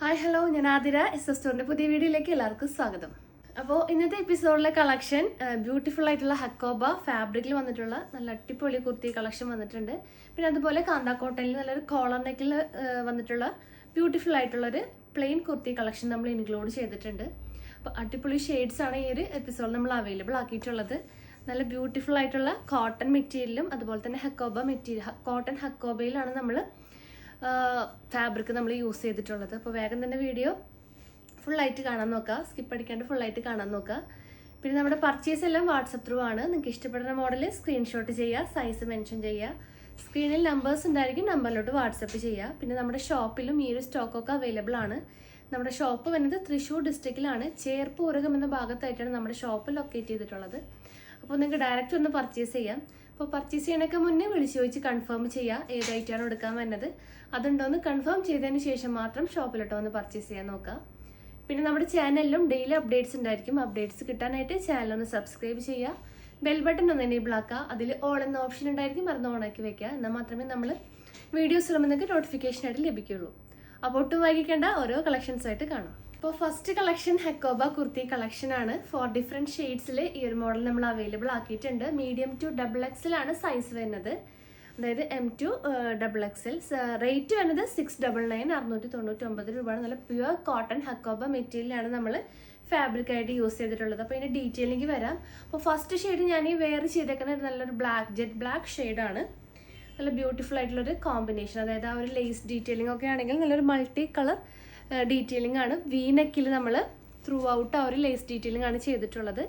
Hi hello, ഞാൻ ആതിര. സ്റ്റോറിന്റെ പുതിയ വീഡിയോയിലേക്ക് എല്ലാവർക്കും സ്വാഗതം. അപ്പോൾ ഇന്നത്തെ എപ്പിസോഡിലെ കളക്ഷൻ ബ്യൂട്ടിഫുൾ ആയിട്ടുള്ള ഹക്കോബ ഫാബ്രിക്കിൽ വന്നിട്ടുള്ള നല്ല അടിപൊളി കുർത്തി കളക്ഷൻ വന്നിട്ടുണ്ട്. പിന്നെ അതുപോലെ കാന്താ കോട്ടണിൽ നല്ലൊരു കോളർ നെക്കിൽ വന്നിട്ടുള്ള ബ്യൂട്ടിഫുൾ ആയിട്ടുള്ളൊരു പ്ലെയിൻ കുർത്തി കളക്ഷൻ നമ്മൾ ഇൻക്ലൂഡ് ചെയ്തിട്ടുണ്ട്. അപ്പോൾ അടിപൊളി ഷെയ്ഡ്സ് ആണ് ഈ ഒരു എപ്പിസോഡിൽ നമ്മൾ അവൈലബിൾ ആക്കിയിട്ടുള്ളത്. നല്ല ബ്യൂട്ടിഫുൾ ആയിട്ടുള്ള കോട്ടൺ മെറ്റീരിയലും അതുപോലെ തന്നെ ഹക്കോബ മെറ്റീരിയൽ, കോട്ടൺ ഹക്കോബയിലാണ് നമ്മൾ ഫാബ്രിക് നമ്മൾ യൂസ് ചെയ്തിട്ടുള്ളത്. അപ്പോൾ വേഗം തന്നെ വീഡിയോ ഫുള്ളായിട്ട് കാണാൻ നോക്കുക, സ്കിപ്പ് അടിക്കാണ്ട് ഫുള്ളായിട്ട് കാണാൻ നോക്കുക. പിന്നെ നമ്മുടെ പർച്ചേസ് എല്ലാം വാട്സപ്പ് ത്രൂ ആണ്. നിങ്ങൾക്ക് ഇഷ്ടപ്പെടുന്ന മോഡൽ സ്ക്രീൻഷോട്ട് ചെയ്യുക, സൈസ് മെൻഷൻ ചെയ്യുക. സ്ക്രീനിൽ നമ്പേഴ്സ് ഉണ്ടായിരിക്കും, നമ്പറിലോട്ട് വാട്സപ്പ് ചെയ്യുക. പിന്നെ നമ്മുടെ ഷോപ്പിലും ഈ ഒരു സ്റ്റോക്കൊക്കെ അവൈലബിൾ ആണ്. നമ്മുടെ ഷോപ്പ് വരുന്നത് തൃശ്ശൂർ ഡിസ്ട്രിക്റ്റിലാണ്, ചേർപ്പൂരകം എന്ന ഭാഗത്തായിട്ടാണ് നമ്മുടെ ഷോപ്പ് ലൊക്കേറ്റ് ചെയ്തിട്ടുള്ളത്. അപ്പോൾ നിങ്ങൾക്ക് ഡയറക്റ്റ് ഒന്ന് പർച്ചേസ് ചെയ്യാം. അപ്പോൾ പർച്ചേസ് ചെയ്യണൊക്കെ മുന്നേ വിളിച്ച് ചോദിച്ച് കൺഫേം ചെയ്യുക ഏതായിട്ടാണ് എടുക്കാൻ വരുന്നത്. അതുണ്ടോയെന്ന് കൺഫേം ചെയ്തതിന് ശേഷം മാത്രം ഷോപ്പിലോട്ട് വന്ന് പർച്ചേസ് ചെയ്യാൻ നോക്കുക. പിന്നെ നമ്മുടെ ചാനലിലും ഡെയിലി അപ്ഡേറ്റ്സ് ഉണ്ടായിരിക്കും. അപ്ഡേറ്റ്സ് കിട്ടാനായിട്ട് ചാനൽ ഒന്ന് സബ്സ്ക്രൈബ് ചെയ്യുക, ബെൽ ബട്ടൺ ഒന്ന് എനേബിൾ ആക്കുക. അതിൽ ഓൾ എന്ന ഓപ്ഷൻ ഉണ്ടായിരിക്കും, മറന്ന് ഓണാക്കി വെക്കുക. എന്നാൽ മാത്രമേ നമ്മൾ വീഡിയോസ് ഇടുമ്പോൾ നിങ്ങൾക്ക് നോട്ടിഫിക്കേഷനായിട്ട് ലഭിക്കുള്ളൂ. അപ്പോൾ ഒട്ടും വൈകിക്കേണ്ട, ഓരോ കളക്ഷൻസായിട്ട് കാണാം. അപ്പോൾ first collection hakoba kurti collection ആണ്. 4 ഡിഫറെൻറ്റ് ഷെയ്ഡ്സിൽ ഈ ഒരു മോഡൽ നമ്മൾ അവൈലബിൾ ആക്കിയിട്ടുണ്ട്. മീഡിയം ടു XXL ആണ് സൈസ് വരുന്നത്, അതായത് M2 XXL. റേറ്റ് വരുന്നത് 699 699 രൂപയാണ്. നല്ല പ്യുവർ കോട്ടൺ ഹക്കോബ മെറ്റീരിയലാണ് നമ്മൾ ഫാബ്രിക് ആയിട്ട് യൂസ് ചെയ്തിട്ടുള്ളത്. അപ്പോൾ ഇതിൻ്റെ ഡീറ്റെയിലിംഗ് വരാം. അപ്പോൾ ഫസ്റ്റ് ഷെയ്ഡ് ഞാൻ ഈ വെയർ ചെയ്തേക്കുന്നത് നല്ലൊരു ജെറ്റ് ബ്ലാക്ക് ഷെയ്ഡാണ്. നല്ല ബ്യൂട്ടിഫുൾ ആയിട്ടുള്ളൊരു കോമ്പിനേഷൻ, അതായത് ആ ഒരു ലേസ് ഡീറ്റെയിലിംഗ് ഒക്കെ ആണെങ്കിൽ നല്ലൊരു മൾട്ടി കളർ ഡീറ്റെയിലിംഗ് ആണ്. വീനെക്കിൽ നമ്മൾ ത്രൂ ഔട്ട് ആ ഒരു ലേസ് ഡീറ്റെയിലിംഗ് ആണ് ചെയ്തിട്ടുള്ളത്.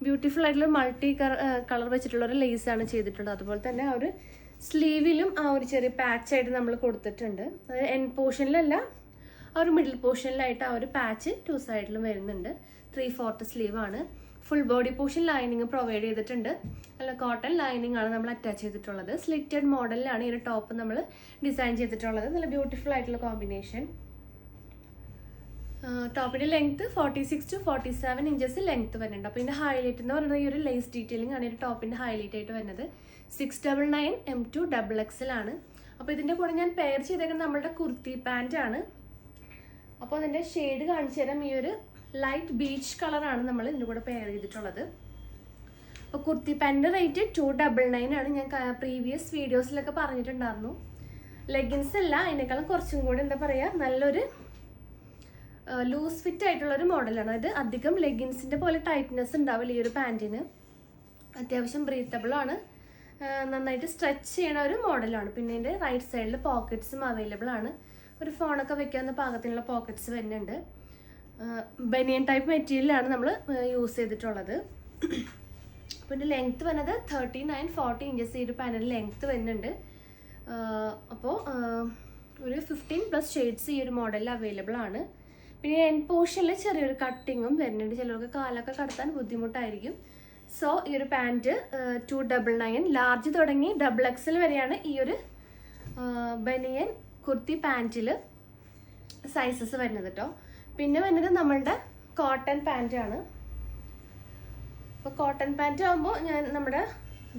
ബ്യൂട്ടിഫുൾ ആയിട്ടുള്ള മൾട്ടി കളർ വെച്ചിട്ടുള്ള ഒരു ലേസ് ആണ് ചെയ്തിട്ടുള്ളത്. അതുപോലെ തന്നെ ആ ഒരു സ്ലീവിലും ആ ഒരു ചെറിയ പാച്ചായിട്ട് നമ്മൾ കൊടുത്തിട്ടുണ്ട്. അതായത് എൻഡ് പോർഷനിലല്ല, ആ ഒരു മിഡിൽ പോർഷനിലായിട്ട് ആ ഒരു പാച്ച് 2 സൈഡിലും വരുന്നുണ്ട്. 3/4 സ്ലീവ് ആണ്. Full body portion lining provide ചെയ്തിട്ടുണ്ട്. നല്ല കോട്ടൺ ലൈനിങ് ആണ് നമ്മൾ അറ്റാച്ച് ചെയ്തിട്ടുള്ളത്. സ്ലിറ്റഡ് മോഡലിലാണ് ഈ ഒരു ടോപ്പ് നമ്മൾ ഡിസൈൻ ചെയ്തിട്ടുള്ളത്. നല്ല ബ്യൂട്ടിഫുൾ ആയിട്ടുള്ള കോമ്പിനേഷൻ. ടോപ്പിൻ്റെ ലെങ്ത്ത് 46 to 47 ഇഞ്ചസ് ലെങ്ത്ത് വരുന്നുണ്ട്. അപ്പോൾ ഇതിൻ്റെ ഹൈലൈറ്റ് എന്ന് പറയുന്നത് ഈ ഒരു ലേസ് ഡീറ്റെയിലിംഗ് ആണ് ഈ ഒരു ടോപ്പിൻ്റെ ഹൈലൈറ്റ് ആയിട്ട് വരുന്നത്. 699 M2 XXL ആണ്. അപ്പോൾ ഇതിൻ്റെ കൂടെ ഞാൻ പെയർ ചെയ്തേക്കുന്നത് നമ്മളുടെ കുർത്തി പാൻറ് ആണ്. അപ്പോൾ അതിൻ്റെ ഷെയ്ഡ് കാണിച്ചു തരാം. ഈ ഒരു ലൈറ്റ് ബീച്ച് കളറാണ് നമ്മൾ ഇതിൻ്റെ കൂടെ പെയർ ചെയ്തിട്ടുള്ളത്. അപ്പോൾ കുർത്തി പാൻറ്റിൻ്റെ റേറ്റ് 299 ആണ്. ഞാൻ പ്രീവിയസ് വീഡിയോസിലൊക്കെ പറഞ്ഞിട്ടുണ്ടായിരുന്നു. ലെഗിൻസ് അല്ല, അതിനേക്കാളും കുറച്ചും കൂടി എന്താ പറയുക, നല്ലൊരു ലൂസ് ഫിറ്റ് ആയിട്ടുള്ളൊരു മോഡലാണ്. അതായത് അധികം ലെഗിൻസിൻ്റെ പോലെ ടൈറ്റ്നെസ് ഉണ്ടാവില്ല ഈ ഒരു പാൻറ്റിന്. അത്യാവശ്യം ബ്രീത്തബിളാണ്, നന്നായിട്ട് സ്ട്രെച്ച് ചെയ്യണ ഒരു മോഡലാണ്. പിന്നെ ഇതിൻ്റെ റൈറ്റ് സൈഡിൽ പോക്കറ്റ്സും അവൈലബിൾ ആണ്. ഒരു ഫോണൊക്കെ വെക്കാവുന്ന പാകത്തിനുള്ള പോക്കറ്റ്സ് വരുന്നുണ്ട്. ബനിയൻ ടൈപ്പ് മെറ്റീരിയലാണ് നമ്മൾ യൂസ് ചെയ്തിട്ടുള്ളത്. പിന്നെ ലെങ്ത്ത് വരുന്നത് 39-40 ഇഞ്ചസ് ഈ ഒരു പാൻറ്റിൻ്റെ ലെങ്ത്ത് വരുന്നുണ്ട്. അപ്പോൾ ഒരു 15+ ഷെയ്ഡ്സ് ഈ ഒരു മോഡലിൽ അവൈലബിൾ ആണ്. പിന്നെ എൻഡ് പോർഷനിൽ ചെറിയൊരു കട്ടിങ്ങും വരുന്നുണ്ട്. ചിലർക്ക് കാലൊക്കെ കടത്താൻ ബുദ്ധിമുട്ടായിരിക്കും. സോ ഈ ഒരു പാൻറ്റ് 299 ലാർജ് തുടങ്ങി XXL വരെയാണ് ഈ ഒരു ബനിയൻ കുർത്തി പാൻറ്റിൽ സൈസസ് വരുന്നത് കേട്ടോ. പിന്നെ വരുന്നത് നമ്മളുടെ കോട്ടൺ പാൻറ്റാണ്. അപ്പോൾ കോട്ടൺ പാൻറ്റ് ആകുമ്പോൾ നമ്മുടെ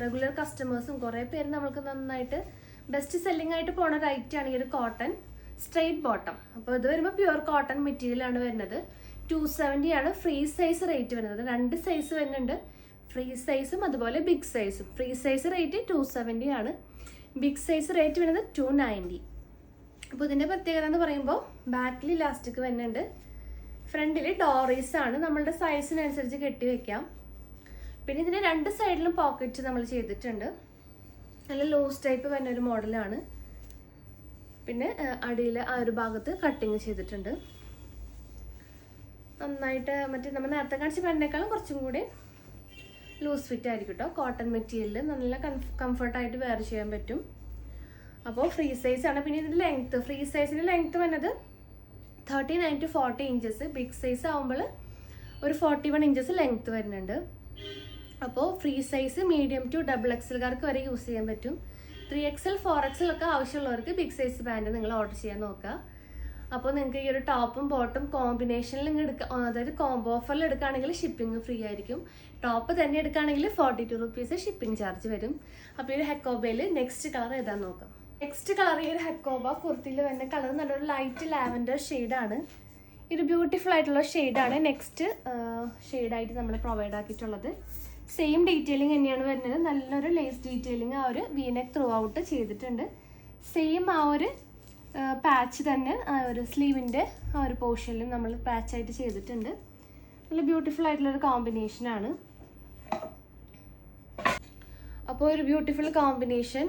റെഗുലർ കസ്റ്റമേഴ്സും കുറേ പേര് നമ്മൾക്ക് നന്നായിട്ട് ബെസ്റ്റ് സെല്ലിംഗ് ആയിട്ട് പോണ ഒരു ഐറ്റമാണ് ഈ ഒരു കോട്ടൺ സ്ട്രെയിറ്റ് ബോട്ടം. അപ്പോൾ ഇത് വരുമ്പോൾ പ്യുവർ കോട്ടൺ മെറ്റീരിയലാണ് വരുന്നത്. 270 ആണ് ഫ്രീ സൈസ് റേറ്റ് വരുന്നത്. 2 സൈസ് വരുന്നുണ്ട്, ഫ്രീ സൈസും അതുപോലെ ബിഗ് സൈസും. ഫ്രീ സൈസ് റേറ്റ് 270 ആണ്, ബിഗ് സൈസ് റേറ്റ് വരുന്നത് 290. അപ്പോൾ ഇതിൻ്റെ പ്രത്യേകത എന്ന് പറയുമ്പോൾ ബാക്കിൽ ഇലാസ്റ്റിക് വരുന്നുണ്ട്, ഫ്രണ്ടിൽ ഡോറീസ് ആണ്. നമ്മളുടെ സൈസിനനുസരിച്ച് കെട്ടി വെക്കാം. പിന്നെ ഇതിൻ്റെ 2 സൈഡിലും പോക്കറ്റ് നമ്മൾ ചെയ്തിട്ടുണ്ട്. നല്ല ലൂസ് ടൈപ്പ് വരുന്ന ഒരു മോഡലാണ്. പിന്നെ അടിയിൽ ആ ഒരു ഭാഗത്ത് കട്ടിങ് ചെയ്തിട്ടുണ്ട്. നന്നായിട്ട് മറ്റേ നമ്മൾ നേരത്തെ കാണിച്ച പാൻറ്റിനേക്കാളും കുറച്ചും കൂടി ലൂസ് ഫിറ്റ് ആയിരിക്കും കേട്ടോ. കോട്ടൺ മെറ്റീരിയൽ നല്ല കംഫർട്ടായിട്ട് വെയർ ചെയ്യാൻ പറ്റും. അപ്പോൾ ഫ്രീ സൈസ് ആണ്. പിന്നെ ഇതിൻ്റെ ലെങ്ത്ത്, ഫ്രീ സൈസിൻ്റെ ലെങ്ത്ത് വന്നത് 39 to 40 ഇഞ്ചസ്. ബിഗ് സൈസ് ആകുമ്പോൾ ഒരു 41 ഇഞ്ചസ് ലെങ്ത്ത് വരുന്നുണ്ട്. അപ്പോൾ ഫ്രീ സൈസ് മീഡിയം ടു XXLകാർക്ക് വരെ യൂസ് ചെയ്യാൻ പറ്റും. 3XL 4XL ഒക്കെ ആവശ്യമുള്ളവർക്ക് ബിഗ് സൈസ് പാൻറ്റ് നിങ്ങൾ ഓർഡർ ചെയ്യാൻ നോക്കുക. അപ്പോൾ നിങ്ങൾക്ക് ഈ ഒരു ടോപ്പും ബോട്ടും കോമ്പിനേഷനിൽ നിങ്ങൾ എടുക്കുക, അതായത് കോംബോ ഓഫറിൽ എടുക്കുകയാണെങ്കിൽ ഷിപ്പിംഗ് ഫ്രീ ആയിരിക്കും. ടോപ്പ് തന്നെ എടുക്കുകയാണെങ്കിൽ 42 rupees ഷിപ്പിംഗ് ചാർജ് വരും. അപ്പോൾ ഈ ഒരു ഹക്കോബയിൽ നെക്സ്റ്റ് കളർ ഏതാന്ന് നോക്കാം. നെക്സ്റ്റ് കളർ ഈ ഒരു ഹക്കോബ കുർത്തിയിൽ വരുന്ന കളർ നല്ലൊരു ലൈറ്റ് ലാവൻഡർ ഷെയ്ഡാണ്. ഇത് ബ്യൂട്ടിഫുൾ ആയിട്ടുള്ള ഷെയ്ഡാണ് നെക്സ്റ്റ് ഷെയ്ഡായിട്ട് നമ്മൾ പ്രൊവൈഡ് ആക്കിയിട്ടുള്ളത്. സെയിം ഡീറ്റെയിലിംഗ് തന്നെയാണ് വരുന്നത്. നല്ലൊരു ലേസ് ഡീറ്റെയിലിംഗ് ആ ഒരു വീനെക്ക് ത്രൂ ഔട്ട് ചെയ്തിട്ടുണ്ട്. സെയിം ആ ഒരു പാച്ച് തന്നെ ആ ഒരു സ്ലീവിൻ്റെ ആ ഒരു പോർഷനിലും നമ്മൾ പാച്ചായിട്ട് ചെയ്തിട്ടുണ്ട്. നല്ല ബ്യൂട്ടിഫുൾ ആയിട്ടുള്ളൊരു കോമ്പിനേഷനാണ്. അപ്പോൾ ഒരു ബ്യൂട്ടിഫുൾ കോമ്പിനേഷൻ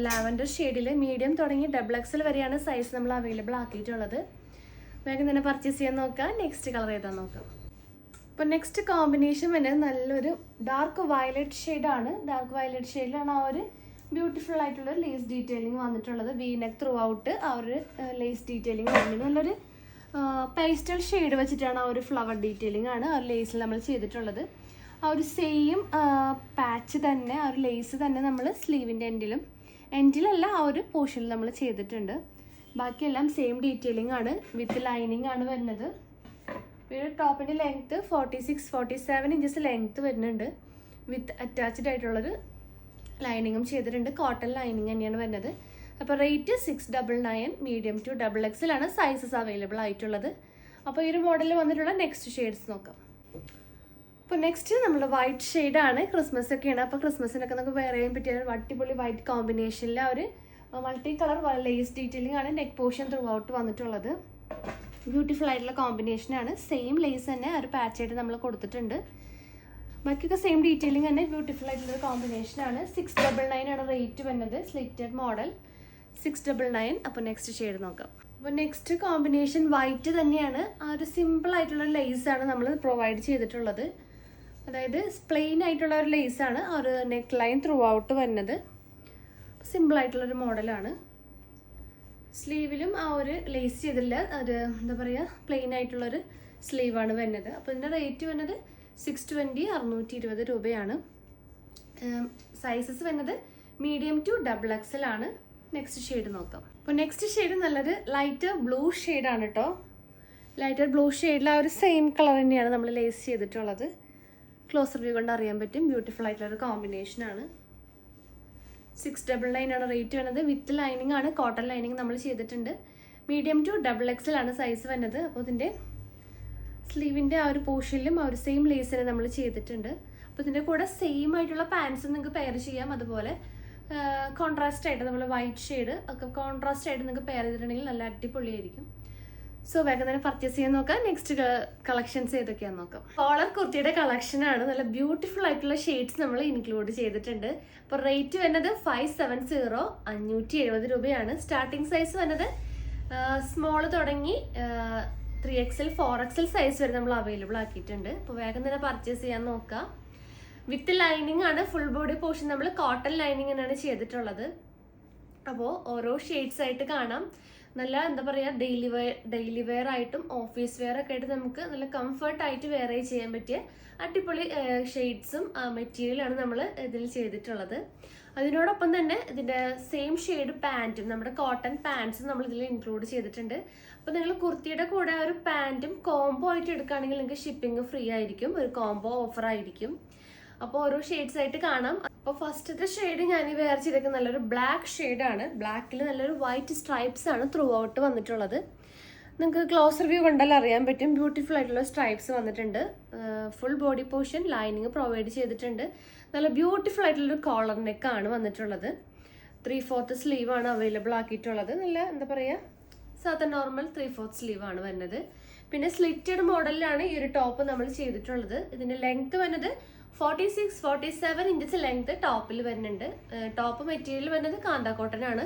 ലാവൻഡർ ഷെയ്ഡിൽ മീഡിയം തുടങ്ങി XXL വരെയാണ് സൈസ് നമ്മൾ അവൈലബിൾ ആക്കിയിട്ടുള്ളത്. വേഗം തന്നെ പർച്ചേസ് ചെയ്യാൻ നോക്കാം. നെക്സ്റ്റ് കളർ ഏതാണെന്ന് നോക്കാം. അപ്പോൾ നെക്സ്റ്റ് കോമ്പിനേഷൻ വരുന്നത് നല്ലൊരു ഡാർക്ക് വയലറ്റ് ഷെയ്ഡാണ്. ഡാർക്ക് വയലറ്റ് ഷെയ്ഡിലാണ് ആ ഒരു ബ്യൂട്ടിഫുൾ ആയിട്ടുള്ളൊരു ലേസ് ഡീറ്റെയിലിംഗ് വന്നിട്ടുള്ളത്. വീനെക്ക് ത്രൂ ഔട്ട് ആ ഒരു ലേസ് ഡീറ്റെയിലിംഗ് വരുന്നത് നല്ലൊരു പേസ്റ്റൽ ഷെയ്ഡ് വെച്ചിട്ടാണ് ആ ഒരു ഫ്ലവർ ഡീറ്റെയിലിംഗ് ആണ് ആ ഒരു ലേസിൽ നമ്മൾ ചെയ്തിട്ടുള്ളത്. ആ ഒരു സെയിം പാച്ച് തന്നെ ആ ഒരു ലേസ് തന്നെ നമ്മൾ സ്ലീവിൻ്റെ എൻഡിലല്ല ആ ഒരു പോർഷനിൽ നമ്മൾ ചെയ്തിട്ടുണ്ട്. ബാക്കിയെല്ലാം സെയിം ഡീറ്റെയിലിംഗ് ആണ്. വിത്ത് ലൈനിങ് ആണ് വരുന്നത്. ഒരു ടോപ്പിൻ്റെ ലെങ്ത്ത് 46-47 ഇഞ്ചസ് ലെങ്ത്ത് വരുന്നുണ്ട്. വിത്ത് അറ്റാച്ച്ഡ് ആയിട്ടുള്ളൊരു ലൈനിങ്ങും ചെയ്തിട്ടുണ്ട്. കോട്ടൺ ലൈനിങ് തന്നെയാണ് വരുന്നത്. അപ്പോൾ റേറ്റ് 699, മീഡിയം ടു XXL ആണ് സൈസസ് അവൈലബിൾ ആയിട്ടുള്ളത്. അപ്പോൾ ഈ ഒരു മോഡലിൽ വന്നിട്ടുള്ള നെക്സ്റ്റ് ഷെയ്ഡ്സ് നോക്കാം. അപ്പോൾ നെക്സ്റ്റ് നമ്മൾ വൈറ്റ് ഷെയ്ഡാണ്. ക്രിസ്മസ് ഒക്കെയാണ്. അപ്പോൾ ക്രിസ്മസിനൊക്കെ നമുക്ക് വെയർ ചെയ്യാൻ പറ്റിയ അടിപൊളി വൈറ്റ് കോമ്പിനേഷനിൽ ആ ഒരു മൾട്ടി കളർ ലേസ് ഡീറ്റെയിലിംഗ് ആണ് നെക്ക് പോർഷൻ ത്രൂ ഔട്ട് വന്നിട്ടുള്ളത്. ബ്യൂട്ടിഫുൾ ആയിട്ടുള്ള കോമ്പിനേഷനാണ്. സെയിം ലേസ് തന്നെ ഒരു പാച്ചായിട്ട് നമ്മൾ കൊടുത്തിട്ടുണ്ട്. ബാക്കിയൊക്കെ സെയിം ഡീറ്റെയിലിംഗ് തന്നെ ബ്യൂട്ടിഫുൾ ആയിട്ടുള്ള കോമ്പിനേഷനാണ്. 699 ആണ് റേറ്റ് വരുന്നത്. Slitted model 699. അപ്പോൾ നെക്സ്റ്റ് ഷെയ്ഡ് നോക്കാം. അപ്പോൾ നെക്സ്റ്റ് കോമ്പിനേഷൻ വൈറ്റ് തന്നെയാണ്. ആ ഒരു സിമ്പിൾ ആയിട്ടുള്ള ലേസാണ് നമ്മൾ പ്രൊവൈഡ് ചെയ്തിട്ടുള്ളത്. അതായത് പ്ലെയിൻ ആയിട്ടുള്ള ഒരു ലേസാണ് ആ ഒരു നെക്ക് ലൈൻ ത്രൂ ഔട്ട് വരുന്നത്. സിമ്പിൾ ആയിട്ടുള്ളൊരു മോഡലാണ്. സ്ലീവിലും ആ ഒരു ലേസ് ചെയ്തില്ല, ഒരു എന്താ പറയുക പ്ലെയിൻ ആയിട്ടുള്ളൊരു സ്ലീവാണ് വരുന്നത്. അപ്പോൾ ഇതിൻ്റെ റേറ്റ് വരുന്നത് 620, 620 രൂപയാണ്. സൈസസ് വരുന്നത് മീഡിയം ടു XXL ആണ്. നെക്സ്റ്റ് ഷെയ്ഡ് നോക്കാം. അപ്പോൾ നെക്സ്റ്റ് ഷെയ്ഡ് നല്ലൊരു ലൈറ്റ് ബ്ലൂ ഷെയ്ഡാണ് കേട്ടോ. ലൈറ്റർ ബ്ലൂ ഷെയ്ഡിൽ ആ ഒരു സെയിം കളർ തന്നെയാണ് നമ്മൾ ലേസ് ചെയ്തിട്ടുള്ളത്. ക്ലോസർ വ്യൂ കൊണ്ട് അറിയാൻ പറ്റും. ബ്യൂട്ടിഫുൾ ആയിട്ടുള്ളൊരു കോമ്പിനേഷനാണ്. 699 ആണ് റേറ്റ് വരുന്നത്. വിത്ത് ലൈനിങ് ആണ്. കോട്ടൺ ലൈനിങ് നമ്മൾ ചെയ്തിട്ടുണ്ട്. മീഡിയം ടു XXL ആണ് സൈസ് വരുന്നത്. അപ്പോൾ ഇതിൻ്റെ സ്ലീവിൻ്റെ ആ ഒരു പോർഷനിലും ആ ഒരു സെയിം ലേസിന് നമ്മൾ ചെയ്തിട്ടുണ്ട്. അപ്പോൾ ഇതിൻ്റെ കൂടെ സെയിം ആയിട്ടുള്ള പാൻസ് നിങ്ങൾക്ക് പെയർ ചെയ്യാം. അതുപോലെ കോൺട്രാസ്റ്റ് ആയിട്ട് നമ്മൾ വൈറ്റ് ഷെയ്ഡ് ഒക്കെ കോൺട്രാസ്റ്റ് ആയിട്ട് നിങ്ങൾക്ക് പെയർ ചെയ്തിട്ടുണ്ടെങ്കിൽ നല്ല അടിപൊളിയായിരിക്കും. സോ വേഗം തന്നെ പർച്ചേസ് ചെയ്യാൻ നോക്കാം. നെക്സ്റ്റ് കളക്ഷൻസ് ഏതൊക്കെയാണെന്ന് നോക്കാം. കോളർ കുർത്തിയുടെ കളക്ഷനാണ്. നല്ല ബ്യൂട്ടിഫുൾ ആയിട്ടുള്ള ഷെയ്ഡ്സ് നമ്മൾ ഇൻക്ലൂഡ് ചെയ്തിട്ടുണ്ട്. അപ്പോൾ റേറ്റ് വരുന്നത് 570, 570 രൂപയാണ്. സ്റ്റാർട്ടിംഗ് സൈസ് വരുന്നത് സ്മോൾ തുടങ്ങി 3XL 4XL സൈസ് വരെ നമ്മൾ അവൈലബിൾ ആക്കിയിട്ടുണ്ട്. അപ്പോൾ വേഗം തന്നെ പർച്ചേസ് ചെയ്യാൻ നോക്കാം. വിത്ത് ലൈനിങ് ആണ്. ഫുൾ ബോഡി പോർഷൻ നമ്മൾ കോട്ടൺ ലൈനിങ് തന്നെയാണ് ചെയ്തിട്ടുള്ളത്. അപ്പോൾ ഓരോ ഷെയ്ഡ്സ് ആയിട്ട് കാണാം. നല്ല എന്താ പറയുക ഡെയിലി വെയർ ആയിട്ടും ഓഫീസ് വെയർ ഒക്കെ ആയിട്ട് നമുക്ക് നല്ല കംഫർട്ടായിട്ട് വെയർ ചെയ്യാൻ പറ്റിയ അടിപൊളി ഷെയ്ഡ്സും മെറ്റീരിയലാണ് നമ്മൾ ഇതിൽ ചെയ്തിട്ടുള്ളത്. അതിനോടൊപ്പം തന്നെ ഇതിൻ്റെ സെയിം ഷെയ്ഡ് പാൻറ്റും നമ്മുടെ കോട്ടൺ പാൻറ്റ്സും നമ്മൾ ഇതിൽ ഇൻക്ലൂഡ് ചെയ്തിട്ടുണ്ട്. അപ്പോൾ നിങ്ങൾ കുർത്തിയുടെ കൂടെ ഒരു പാൻറ്റും കോംബോ ആയിട്ട് എടുക്കുകയാണെങ്കിൽ നിങ്ങൾക്ക് ഷിപ്പിംഗ് ഫ്രീ ആയിരിക്കും. ഒരു കോംബോ ഓഫർ ആയിരിക്കും. അപ്പോൾ ഓരോ ഷെയ്ഡ്സ് ആയിട്ട് കാണാം. അപ്പോൾ ഫസ്റ്റത്തെ ഷെയ്ഡ് ഞാൻ വെയർ ചെയ്തേക്കുന്നത് നല്ലൊരു ബ്ലാക്ക് ഷെയ്ഡാണ്. ബ്ലാക്കിൽ നല്ലൊരു വൈറ്റ് സ്ട്രൈപ്സ് ആണ് ത്രൂ ഔട്ട് വന്നിട്ടുള്ളത്. നിങ്ങൾക്ക് ക്ലോസർ വ്യൂ കണ്ടാൽ അറിയാൻ പറ്റും. ബ്യൂട്ടിഫുൾ ആയിട്ടുള്ള സ്ട്രൈപ്സ് വന്നിട്ടുണ്ട്. Full body portion lining provide ചെയ്തിട്ടുണ്ട്. നല്ല ബ്യൂട്ടിഫുൾ ആയിട്ടുള്ളൊരു കോളർ നെക്കാണ് വന്നിട്ടുള്ളത്. 3/4 സ്ലീവാണ് അവൈലബിൾ ആക്കിയിട്ടുള്ളത്. നല്ല എന്താ പറയുക സാധാരണ നോർമൽ 3/4 സ്ലീവാണ് വരുന്നത്. പിന്നെ സ്ലിറ്റഡ് മോഡലിലാണ് ഈ ഒരു ടോപ്പ് നമ്മൾ ചെയ്തിട്ടുള്ളത്. ഇതിൻ്റെ ലെങ്ത് വരുന്നത് 46-47 ഇഞ്ചസ് ലെങ്ത് ടോപ്പിൽ വരുന്നുണ്ട്. ടോപ്പ് മെറ്റീരിയൽ വരുന്നത് കാന്ത കോട്ടൺ ആണ്.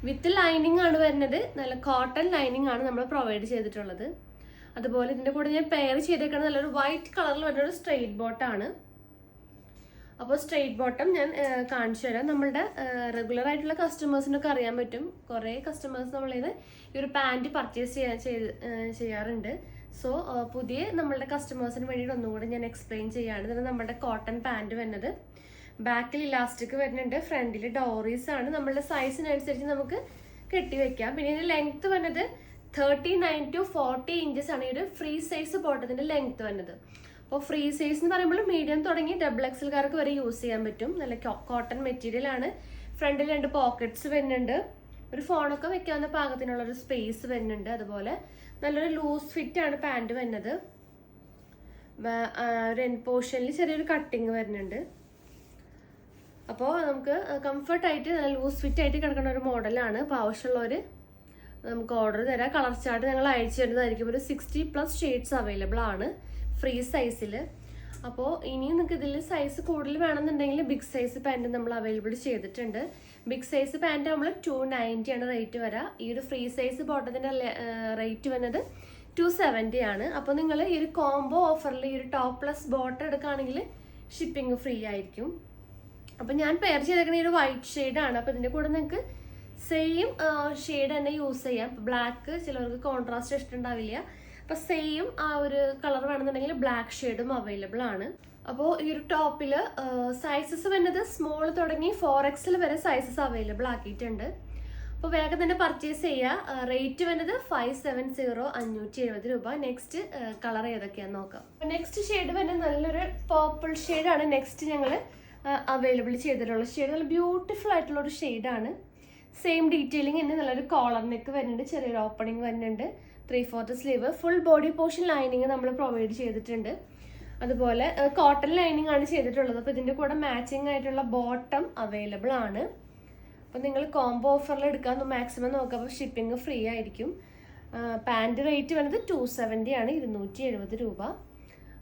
വിത്ത് ലൈനിങ് ആണ് വരുന്നത്. നല്ല കോട്ടൺ ലൈനിങ് ആണ് നമ്മൾ പ്രൊവൈഡ് ചെയ്തിട്ടുള്ളത്. അതുപോലെ ഇതിൻ്റെ കൂടെ ഞാൻ പെയർ ചെയ്തേക്കുന്നത് നല്ലൊരു വൈറ്റ് കളറിൽ വരുന്നൊരു സ്ട്രെയിറ്റ് ബോട്ടാണ്. അപ്പോൾ സ്ട്രെയിറ്റ് ബോട്ടം ഞാൻ കാണിച്ചു തരാം. നമ്മളുടെ റെഗുലർ ആയിട്ടുള്ള കസ്റ്റമേഴ്സിനൊക്കെ അറിയാൻ പറ്റും. കുറേ കസ്റ്റമേഴ്സ് നമ്മളിത് ഈ ഒരു പാൻറ്റ് പർച്ചേസ് ചെയ്യാറുണ്ട്. സോ പുതിയ നമ്മളുടെ കസ്റ്റമേഴ്സിന് വേണ്ടിയിട്ട് ഒന്നുകൂടി ഞാൻ എക്സ്പ്ലെയിൻ ചെയ്യാണ്. ഇത് നമ്മുടെ കോട്ടൺ പാൻറ്റ് വരുന്നത്. ബാക്കിൽ ഇലാസ്റ്റിക് വരുന്നുണ്ട്. ഫ്രണ്ടിൽ ഡോറീസ് ആണ്. നമ്മളുടെ സൈസിനനുസരിച്ച് നമുക്ക് കെട്ടിവെക്കാം. പിന്നെ ഇതിൻ്റെ ലെങ്ത്ത് വരുന്നത് 39 to 40 ഇഞ്ചസ് ആണ് ഈ ഒരു ഫ്രീ സൈസ് ബോട്ടത്തിൻ്റെ ലെങ്ത്ത് വരുന്നത്. അപ്പോൾ ഫ്രീ സൈസ് എന്ന് പറയുമ്പോൾ മീഡിയം തുടങ്ങി XXLകാർക്ക് വരെ യൂസ് ചെയ്യാൻ പറ്റും. നല്ല കോട്ടൺ മെറ്റീരിയൽ ആണ്. ഫ്രണ്ടിൽ 2 പോക്കറ്റ്സ് വരുന്നുണ്ട്. ഒരു ഫോണൊക്കെ വെക്കാവുന്ന പാകത്തിനുള്ള ഒരു സ്പേസ് വരുന്നുണ്ട്. അതുപോലെ നല്ലൊരു ലൂസ് ഫിറ്റ് ആണ് പാൻറ് വരുന്നത്. ഒരു എൻഡ് പോർഷനിൽ ചെറിയൊരു കട്ടിങ് വരുന്നുണ്ട്. അപ്പോൾ നമുക്ക് കംഫർട്ടായിട്ട് നല്ല ലൂസ് ഫിറ്റ് ആയിട്ട് കിടക്കുന്ന ഒരു മോഡലാണ്. അപ്പോൾ ആവശ്യമുള്ളവർ നമുക്ക് ഓർഡർ തരാം. കളർ ചാർട്ട് ഞങ്ങൾ അയച്ചു തരുന്നതായിരിക്കും. ഒരു 60+ ഷെയ്ഡ്സ് അവൈലബിൾ ആണ് ഫ്രീ സൈസിൽ. അപ്പോൾ ഇനിയും നിങ്ങൾക്ക് ഇതിൽ സൈസ് കൂടുതൽ വേണമെന്നുണ്ടെങ്കിൽ ബിഗ് സൈസ് പാൻറ് നമ്മൾ അവൈലബിൾ ചെയ്തിട്ടുണ്ട്. ബിഗ് സൈസ് പാൻറ് നമ്മൾ 290 ആണ് റേറ്റ് വരാം. ഈ ഒരു ഫ്രീ സൈസ് ബോട്ടത്തിൻ്റെ റേറ്റ് വന്നത് 270 ആണ്. അപ്പോൾ നിങ്ങൾ ഈ ഒരു കോംബോ ഓഫറിൽ ഈ ഒരു ടോപ്പ് പ്ലസ് ബോട്ടം എടുക്കുകയാണെങ്കിൽ ഷിപ്പിംഗ് ഫ്രീ ആയിരിക്കും. അപ്പം ഞാൻ പെയർ ചെയ്തേക്കുന്ന ഈ ഒരു വൈറ്റ് ഷെയ്ഡാണ്. അപ്പോൾ ഇതിൻ്റെ കൂടെ നിങ്ങൾക്ക് സെയിം ഷെയ്ഡ് തന്നെ യൂസ് ചെയ്യാം. ബ്ലാക്ക് ചിലവർക്ക് കോൺട്രാസ്റ്റ് ഇഷ്ടമുണ്ടാവില്ല. അപ്പോൾ സെയിം ആ ഒരു കളർ വേണമെന്നുണ്ടെങ്കിൽ ബ്ലാക്ക് ഷെയ്ഡും അവൈലബിൾ ആണ്. അപ്പോൾ ഈ ഒരു ടോപ്പിൽ സൈസസ് വരുന്നത് സ്മോൾ തുടങ്ങി 4XL വരെ സൈസസ് അവൈലബിൾ ആക്കിയിട്ടുണ്ട്. അപ്പോൾ വേഗം തന്നെ പർച്ചേസ് ചെയ്യുക. റേറ്റ് വരുന്നത് 570, 570 രൂപ. നെക്സ്റ്റ് കളർ ഏതൊക്കെയാണെന്ന് നോക്കാം. അപ്പോൾ നെക്സ്റ്റ് ഷെയ്ഡ് വരുന്നത് നല്ലൊരു പർപ്പിൾ ഷെയ്ഡാണ് നെക്സ്റ്റ് ഞങ്ങൾ അവൈലബിൾ ചെയ്തിട്ടുള്ള ഷെയ്ഡ്. നല്ല ബ്യൂട്ടിഫുൾ ആയിട്ടുള്ള ഒരു ഷെയ്ഡാണ്. സെയിം ഡീറ്റെയിലിംഗ് തന്നെ നല്ലൊരു കോളർ നെക്ക് വരുന്നുണ്ട്, ചെറിയൊരു ഓപ്പണിംഗ് വരുന്നുണ്ട്, 3/4 sleeve, full body portion lining നമ്മൾ പ്രൊവൈഡ് ചെയ്തിട്ടുണ്ട്. അതുപോലെ കോട്ടൺ ലൈനിങ് ആണ് ചെയ്തിട്ടുള്ളത്. അപ്പോൾ ഇതിൻ്റെ കൂടെ മാച്ചിങ് ആയിട്ടുള്ള ബോട്ടം അവൈലബിൾ ആണ്. അപ്പോൾ നിങ്ങൾ കോംബോ ഓഫറിൽ എടുക്കാൻ മാക്സിമം നോക്കുക. അപ്പോൾ ഷിപ്പിംഗ് ഫ്രീ ആയിരിക്കും. പാൻറ് റേറ്റ് വരുന്നത് 270 ആണ്, 270 രൂപ.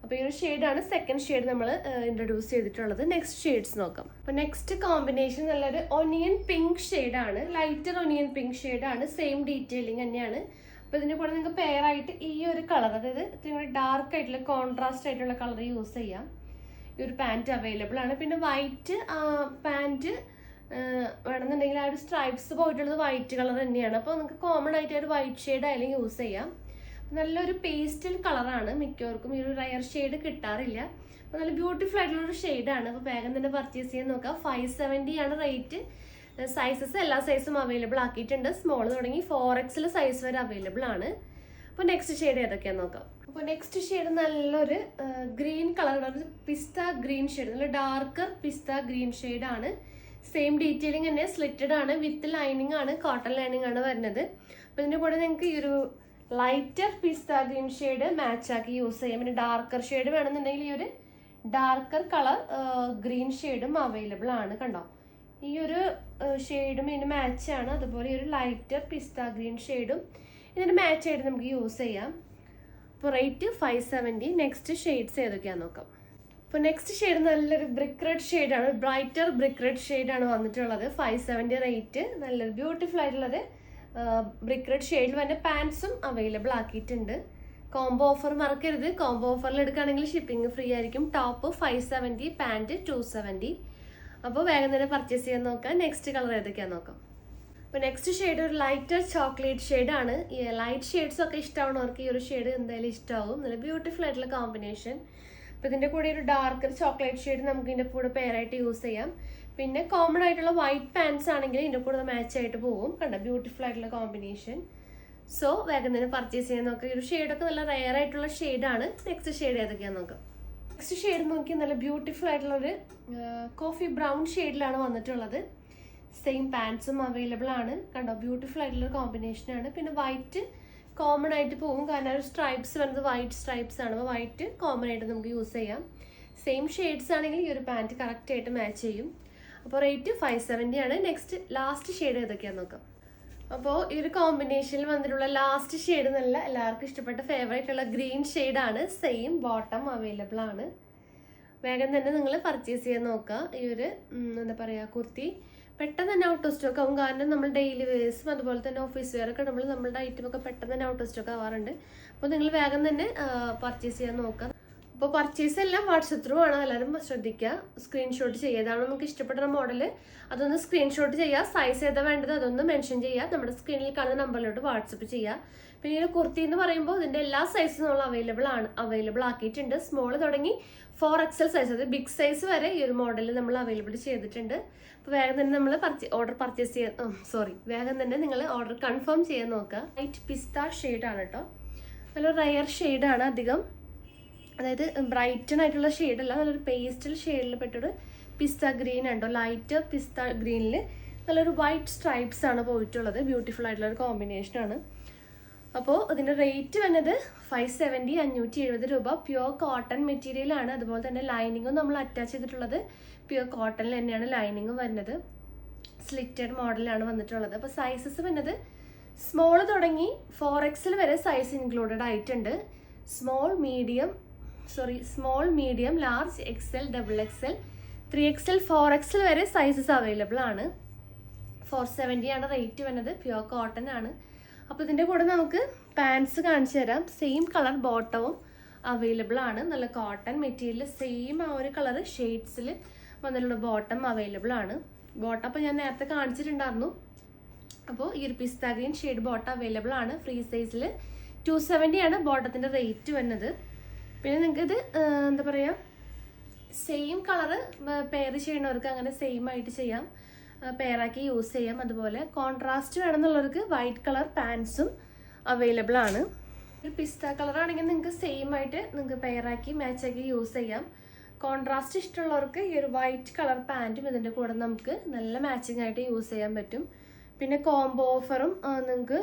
അപ്പോൾ ഈ ഒരു ഷെയ്ഡാണ് സെക്കൻഡ് ഷെയ്ഡ് നമ്മൾ ഇൻട്രൊഡ്യൂസ് ചെയ്തിട്ടുള്ളത്. നെക്സ്റ്റ് ഷെയ്ഡ്സ് നോക്കാം. അപ്പോൾ നെക്സ്റ്റ് കോമ്പിനേഷൻ നല്ലൊരു ഒനിയൻ പിങ്ക് ഷെയ്ഡാണ്, ലൈറ്റർ ഒനിയൻ പിങ്ക് ഷെയ്ഡാണ്. സെയിം ഡീറ്റെയിലിംഗ് തന്നെയാണ്. അപ്പോൾ ഇതിൻ്റെ കൂടെ നിങ്ങൾക്ക് പെയർ ആയിട്ട് ഈ ഒരു കളർ, അതായത് ഇത്തിരി ഡാർക്ക് ആയിട്ടുള്ള കോൺട്രാസ്റ്റ് ആയിട്ടുള്ള കളർ യൂസ് ചെയ്യാം. ഈ ഒരു പാൻറ്റ് അവൈലബിൾ ആണ്. പിന്നെ വൈറ്റ് പാൻറ്റ് വേണമെന്നുണ്ടെങ്കിൽ ആ ഒരു സ്ട്രൈപ്സ് പോയിട്ടുള്ളത് വൈറ്റ് കളർ തന്നെയാണ്. അപ്പോൾ നിങ്ങൾക്ക് കോമൺ ആയിട്ട് ഒരു വൈറ്റ് ഷെയ്ഡ് ആയാലും യൂസ് ചെയ്യാം. നല്ലൊരു പേസ്റ്റൽ കളറാണ്. മിക്കവർക്കും ഈ ഒരു റയർ ഷെയ്ഡ് കിട്ടാറില്ല. അപ്പോൾ നല്ല ബ്യൂട്ടിഫുൾ ആയിട്ടുള്ളൊരു ഷെയ്ഡാണ്. അപ്പോൾ വേഗം തന്നെ പർച്ചേസ് ചെയ്യാൻ നോക്കാം. 570 ആണ് റേറ്റ്. സൈസസ് എല്ലാ സൈസും അവൈലബിൾ ആക്കിയിട്ടുണ്ട്. സ്മോൾ തുടങ്ങി 4XL സൈസ് വരെ അവൈലബിൾ ആണ്. അപ്പോൾ നെക്സ്റ്റ് ഷെയ്ഡ് ഏതൊക്കെയാണെന്ന് നോക്കാം. അപ്പോൾ നെക്സ്റ്റ് ഷെയ്ഡ് നല്ലൊരു ഗ്രീൻ കളറാണ്, ഒരു പിസ്ത ഗ്രീൻ ഷെയ്ഡ്, നല്ല ഡാർക്കർ പിസ്ത ഗ്രീൻ ഷെയ്ഡാണ്. സെയിം ഡീറ്റെയിലിംഗ് തന്നെ, സ്ലിറ്റഡ് ആണ്, വിത്ത് ലൈനിങ് ആണ്, കോട്ടൺ ലൈനിങ് ആണ് വരുന്നത്. അപ്പോൾ ഇതിൻ്റെ കൂടെ നിങ്ങൾക്ക് ഈ ഒരു ലൈറ്റർ പിസ്ത ഗ്രീൻ ഷെയ്ഡ് മാച്ച് ആക്കി യൂസ് ചെയ്യാം. പിന്നെ ഡാർക്കർ ഷെയ്ഡ് വേണമെന്നുണ്ടെങ്കിൽ ഈ ഒരു ഡാർക്കർ കളർ ഗ്രീൻ ഷെയ്ഡും അവൈലബിൾ ആണ്. കണ്ടോ, ഈ ഒരു ഷെയ്ഡും ഇതിന് മാച്ചാണ്. അതുപോലെ ഈ ഒരു ലൈറ്റർ പിസ്ത ഗ്രീൻ ഷെയ്ഡും ഇതിന് മാച്ച് ആയിട്ട് നമുക്ക് യൂസ് ചെയ്യാം. അപ്പോൾ റേറ്റ് 570. നെക്സ്റ്റ് ഷെയ്ഡ്സ് ഏതൊക്കെയാണെന്ന് നോക്കാം. അപ്പോൾ നെക്സ്റ്റ് ഷെയ്ഡ് നല്ലൊരു ബ്രിക്ക് റെഡ് ഷെയ്ഡാണ്, ബ്രൈറ്റർ ബ്രിക്ക് റെഡ് ഷെയ്ഡാണ് വന്നിട്ടുള്ളത്. 570 റേറ്റ്. നല്ലൊരു ബ്യൂട്ടിഫുൾ ആയിട്ടുള്ളത് ബ്രിക്ക് റെഡ് ഷെയ്ഡിൽ തന്നെ പാൻസും അവൈലബിൾ ആക്കിയിട്ടുണ്ട്. കോംബോ ഓഫർ മറക്കരുത്. കോംബോ ഓഫറിൽ എടുക്കുകയാണെങ്കിൽ ഷിപ്പിംഗ് ഫ്രീ ആയിരിക്കും. Top 570, pant 270. അപ്പോൾ വേഗം തന്നെ പർച്ചേസ് ചെയ്യാൻ നോക്കാം. നെക്സ്റ്റ് കളർ ഏതൊക്കെയാണെന്ന് നോക്കാം. അപ്പോൾ നെക്സ്റ്റ് ഷെയ്ഡ് ഒരു ലൈറ്റർ ചോക്ലേറ്റ് ഷെയ്ഡാണ്. ഈ ലൈറ്റ് ഷെയ്ഡ്സ് ഒക്കെ ഇഷ്ടമാണവർക്ക് ഈ ഒരു ഷെയ്ഡ് എന്തായാലും ഇഷ്ടമാവും. നല്ല ബ്യൂട്ടിഫുൾ ആയിട്ടുള്ള കോമ്പിനേഷൻ. അപ്പോൾ ഇതിൻ്റെ കൂടെ ഒരു ഡാർക്കർ ചോക്ലേറ്റ് ഷെയ്ഡ് നമുക്ക് ഇതിൻ്റെ കൂടെ പെയറായിട്ട് യൂസ് ചെയ്യാം. പിന്നെ കോമൺ ആയിട്ടുള്ള വൈറ്റ് പാൻസ് ആണെങ്കിൽ ഇതിൻ്റെ കൂടെ മാച്ച് ആയിട്ട് പോകും. കണ്ട, ബ്യൂട്ടിഫുൾ ആയിട്ടുള്ള കോമ്പിനേഷൻ. സോ വേഗം തന്നെ പർച്ചേസ് ചെയ്യാൻ നോക്കാം. ഈ ഒരു ഷെയ്ഡൊക്കെ നല്ല റെയർ ആയിട്ടുള്ള ഷെയ്ഡാണ്. നെക്സ്റ്റ് ഷെയ്ഡ് ഏതൊക്കെയാണെന്ന് നോക്കാം. നെക്സ്റ്റ് ഷെയ്ഡ് നോക്കി നല്ല ബ്യൂട്ടിഫുൾ ആയിട്ടുള്ളൊരു കോഫി ബ്രൗൺ ഷെയ്ഡിലാണ് വന്നിട്ടുള്ളത്. സെയിം പാൻസും അവൈലബിൾ ആണ്. കണ്ടോ, ബ്യൂട്ടിഫുൾ ആയിട്ടുള്ളൊരു കോമ്പിനേഷനാണ്. പിന്നെ വൈറ്റ് കോമൺ ആയിട്ട് പോകും, കാരണം ഒരു സ്ട്രൈപ്സ് വരുന്നത് വൈറ്റ് സ്ട്രൈപ്സ് ആണ്. അപ്പോൾ വൈറ്റ് കോമൺ ആയിട്ട് നമുക്ക് യൂസ് ചെയ്യാം. സെയിം ഷെയ്ഡ്സ് ആണെങ്കിൽ ഈ ഒരു പാൻറ്റ് കറക്റ്റ് ആയിട്ട് മാച്ച് ചെയ്യും. അപ്പോൾ റേറ്റ് 570 ആണ്. നെക്സ്റ്റ് ലാസ്റ്റ് ഷെയ്ഡ് ഏതൊക്കെയാണെന്ന് നോക്കാം. അപ്പോൾ ഈ ഒരു കോമ്പിനേഷനിൽ വന്നിട്ടുള്ള ലാസ്റ്റ് ഷെയ്ഡ് നല്ല എല്ലാവർക്കും ഇഷ്ടപ്പെട്ട ഫേവറേറ്റ് ഉള്ള ഗ്രീൻ ഷെയ്ഡാണ്. സെയിം ബോട്ടം അവൈലബിൾ ആണ്. വേഗം തന്നെ നിങ്ങൾ പർച്ചേസ് ചെയ്യാൻ നോക്കുക. ഈ ഒരു എന്താ പറയുക, കുർത്തി പെട്ടെന്ന് തന്നെ ഔട്ട് ഓഫ് സ്റ്റോക്ക് ആവും. കാരണം നമ്മൾ ഡെയിലി വെയർസും അതുപോലെ തന്നെ ഓഫീസ് വെയർ ഒക്കെ നമ്മളുടെ ഐറ്റമൊക്കെ പെട്ടെന്ന് തന്നെ ഔട്ട് ഓഫ് സ്റ്റോക്ക് ആവാറുണ്ട്. അപ്പോൾ നിങ്ങൾ വേഗം തന്നെ പർച്ചേസ് ചെയ്യാൻ നോക്കുക. അപ്പോൾ പർച്ചേസ് എല്ലാം വാട്സപ്പ് ത്രൂ ആണ്, എല്ലാവരും ശ്രദ്ധിക്കുക. സ്ക്രീൻഷോട്ട് ചെയ്യുക, ഏതാണോ നമുക്ക് ഇഷ്ടപ്പെടുന്ന മോഡൽ അതൊന്ന് സ്ക്രീൻഷോട്ട് ചെയ്യുക. സൈസ് ഏതാ വേണ്ടത് അതൊന്ന് മെൻഷൻ ചെയ്യുക. നമ്മുടെ സ്ക്രീനിൽ കാണുന്ന നമ്പറിലോട്ട് വാട്സപ്പ് ചെയ്യുക. പിന്നെ ഈ കുർത്തി എന്ന് പറയുമ്പോൾ ഇതിൻ്റെ എല്ലാ സൈസും നമ്മൾ അവൈലബിൾ ആക്കിയിട്ടുണ്ട്. സ്മോൾ തുടങ്ങി 4XL സൈസ്, അത് ബിഗ് സൈസ് വരെ ഈ ഒരു മോഡൽ നമ്മൾ അവൈലബിൾ ചെയ്തിട്ടുണ്ട്. അപ്പോൾ വേഗം തന്നെ നമ്മൾ വേഗം തന്നെ നിങ്ങൾ ഓർഡർ കൺഫേം ചെയ്യാൻ നോക്കുക. ലൈറ്റ് പിസ്ത ഷെയ്ഡാണ് കേട്ടോ, നല്ല റയർ ഷെയ്ഡാണ്. അധികം അതായത് ബ്രൈറ്റൺ ആയിട്ടുള്ള ഷെയ്ഡല്ല, നല്ലൊരു പേസ്റ്റൽ ഷെയ്ഡിൽ പെട്ടൊരു പിസ്ത ഗ്രീൻ ഉണ്ടോ, ലൈറ്റ് പിസ്ത ഗ്രീനിൽ നല്ലൊരു വൈറ്റ് സ്ട്രൈപ്സ് ആണ് പോയിട്ടുള്ളത്. ബ്യൂട്ടിഫുൾ ആയിട്ടുള്ള ഒരു കോമ്പിനേഷനാണ്. അപ്പോൾ ഇതിൻ്റെ റേറ്റ് വന്നത് 570, 570 രൂപ. പ്യുവർ കോട്ടൺ മെറ്റീരിയലാണ്. അതുപോലെ തന്നെ ലൈനിങ്ങും നമ്മൾ അറ്റാച്ച് ചെയ്തിട്ടുള്ളത് പ്യുവർ കോട്ടണിൽ തന്നെയാണ് ലൈനിങ്ങും വരുന്നത്. സ്ലിറ്റഡ് മോഡലാണ് വന്നിട്ടുള്ളത്. അപ്പോൾ സൈസസ് വരുന്നത് സ്മോൾ തുടങ്ങി 4XL വരെ സൈസ് ഇൻക്ലൂഡഡ് ആയിട്ടുണ്ട്. Small, medium, large, XL, XXL, 3XL, 4XL വരെ സൈസസ് അവൈലബിൾ ആണ്. 470 ആണ് റേറ്റ് വരുന്നത്. പ്യുവർ കോട്ടൺ ആണ്. അപ്പോൾ ഇതിൻ്റെ കൂടെ നമുക്ക് പാൻസ് കാണിച്ചു തരാം. സെയിം കളർ ബോട്ടവും അവൈലബിൾ ആണ്. നല്ല കോട്ടൺ മെറ്റീരിയൽ, സെയിം ആ ഒരു കളർ ഷെയ്ഡ്സിൽ വന്നിട്ടുള്ള ബോട്ടം അവൈലബിൾ ആണ്. ബോട്ടം അപ്പോൾ ഞാൻ നേരത്തെ കാണിച്ചിട്ടുണ്ടായിരുന്നു. അപ്പോൾ ഈ ഒരു പിസ്ത ഗ്രീൻ ഷെയ്ഡ് ബോട്ടം അവൈലബിൾ ആണ്. ഫ്രീ സൈസിൽ 270 ആണ് ബോട്ടത്തിൻ്റെ റേറ്റ് വരുന്നത്. പിന്നെ നിങ്ങൾക്ക് ഇത് എന്താ പറയുക, സെയിം കളറ് പെയർ ചെയ്യുന്നവർക്ക് അങ്ങനെ സെയിം ആയിട്ട് ചെയ്യാം, പെയറാക്കി യൂസ് ചെയ്യാം. അതുപോലെ കോൺട്രാസ്റ്റ് വേണമെന്നുള്ളവർക്ക് വൈറ്റ് കളർ പാൻസും അവൈലബിൾ ആണ്. ഒരു പിസ്ത കളർ ആണെങ്കിൽ നിങ്ങൾക്ക് സെയിം ആയിട്ട് നിങ്ങൾക്ക് പെയറാക്കി മാച്ചാക്കി യൂസ് ചെയ്യാം. കോൺട്രാസ്റ്റ് ഇഷ്ടമുള്ളവർക്ക് ഈ ഒരു വൈറ്റ് കളർ പാൻറ്റും ഇതിൻ്റെ കൂടെ നമുക്ക് നല്ല മാച്ചിങ് ആയിട്ട് യൂസ് ചെയ്യാൻ പറ്റും. പിന്നെ കോംബോ ഓഫറും നിങ്ങൾക്ക്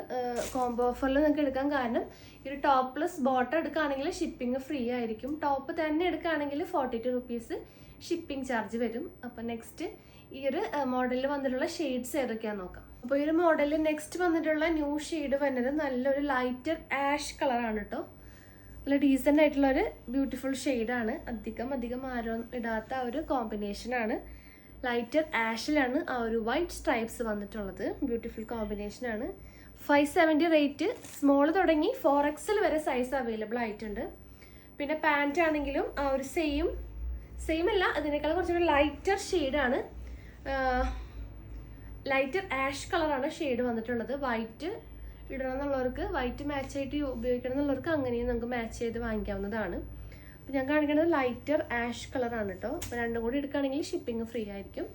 നിങ്ങൾക്ക് എടുക്കാൻ, കാരണം ഈ ഒരു ടോപ്പ് പ്ലസ് ബോട്ടം എടുക്കുകയാണെങ്കിൽ ഷിപ്പിംഗ് ഫ്രീ ആയിരിക്കും. ടോപ്പ് തന്നെ എടുക്കുകയാണെങ്കിൽ 42 റുപ്പീസ് ഷിപ്പിംഗ് ചാർജ് വരും. അപ്പോൾ നെക്സ്റ്റ് ഈ ഒരു മോഡലിൽ വന്നിട്ടുള്ള ഷെയ്ഡ്സ് ഏതൊക്കെയാണെന്ന് നോക്കാം. അപ്പോൾ ഈ ഒരു മോഡലിൽ നെക്സ്റ്റ് വന്നിട്ടുള്ള ന്യൂ ഷെയ്ഡ് വരുന്നത് നല്ലൊരു ലൈറ്റർ ആഷ് കളറാണ് കേട്ടോ. നല്ല ഡീസൻ്റ് ആയിട്ടുള്ളൊരു ബ്യൂട്ടിഫുൾ ഷെയ്ഡാണ്. അധികം ആരും ഇടാത്ത ഒരു കോമ്പിനേഷനാണ്. ലൈറ്റർ ആഷിലാണ് ആ ഒരു വൈറ്റ് സ്ട്രൈപ്സ് വന്നിട്ടുള്ളത്. ബ്യൂട്ടിഫുൾ കോമ്പിനേഷനാണ്. 570 റേറ്റ്. സ്മോൾ തുടങ്ങി 4XL വരെ സൈസ് അവൈലബിൾ ആയിട്ടുണ്ട്. പിന്നെ പാൻറ്റ് ആണെങ്കിലും ആ ഒരു സെയിം അല്ല, അതിനേക്കാൾ കുറച്ചുകൂടി ലൈറ്റർ ഷെയ്ഡാണ്. ലൈറ്റർ ആഷ് കളറാണ് ഷെയ്ഡ് വന്നിട്ടുള്ളത്. വൈറ്റ് ഇടണം എന്നുള്ളവർക്ക്, വൈറ്റ് മാച്ച് ആയിട്ട് ഉപയോഗിക്കണം എന്നുള്ളവർക്ക് അങ്ങനെയും നമുക്ക് മാച്ച് ചെയ്ത് വാങ്ങിക്കാവുന്നതാണ്. അപ്പോൾ ഞാൻ കാണിക്കുന്നത് ലൈറ്റർ ആഷ് കളറാണ് കേട്ടോ. അപ്പോൾ രണ്ടും കൂടി എടുക്കുകയാണെങ്കിൽ ഷിപ്പിംഗ് ഫ്രീ ആയിരിക്കും.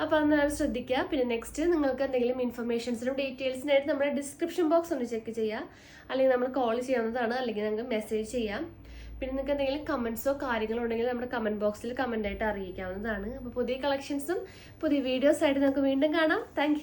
അപ്പോൾ അതൊന്നും ശ്രദ്ധിക്കുക. പിന്നെ നെക്സ്റ്റ് നിങ്ങൾക്ക് എന്തെങ്കിലും ഇൻഫർമേഷൻസിനും ഡീറ്റെയിൽസിനായിട്ട് നമ്മുടെ ഡിസ്ക്രിപ്ഷൻ ബോക്സ് ഒന്ന് ചെക്ക് ചെയ്യുക, അല്ലെങ്കിൽ നമ്മൾ കോൾ ചെയ്യാവുന്നതാണ്, അല്ലെങ്കിൽ നിങ്ങൾക്ക് മെസ്സേജ് ചെയ്യാം. പിന്നെ നിങ്ങൾക്ക് എന്തെങ്കിലും കമൻസോ കാര്യങ്ങളോ ഉണ്ടെങ്കിൽ നമ്മുടെ കമൻറ്റ് ബോക്സിൽ കമൻ്റായിട്ട് അറിയിക്കാവുന്നതാണ്. അപ്പോൾ പുതിയ കളക്ഷൻസും പുതിയ വീഡിയോസായിട്ട് നമുക്ക് വീണ്ടും കാണാം. താങ്ക്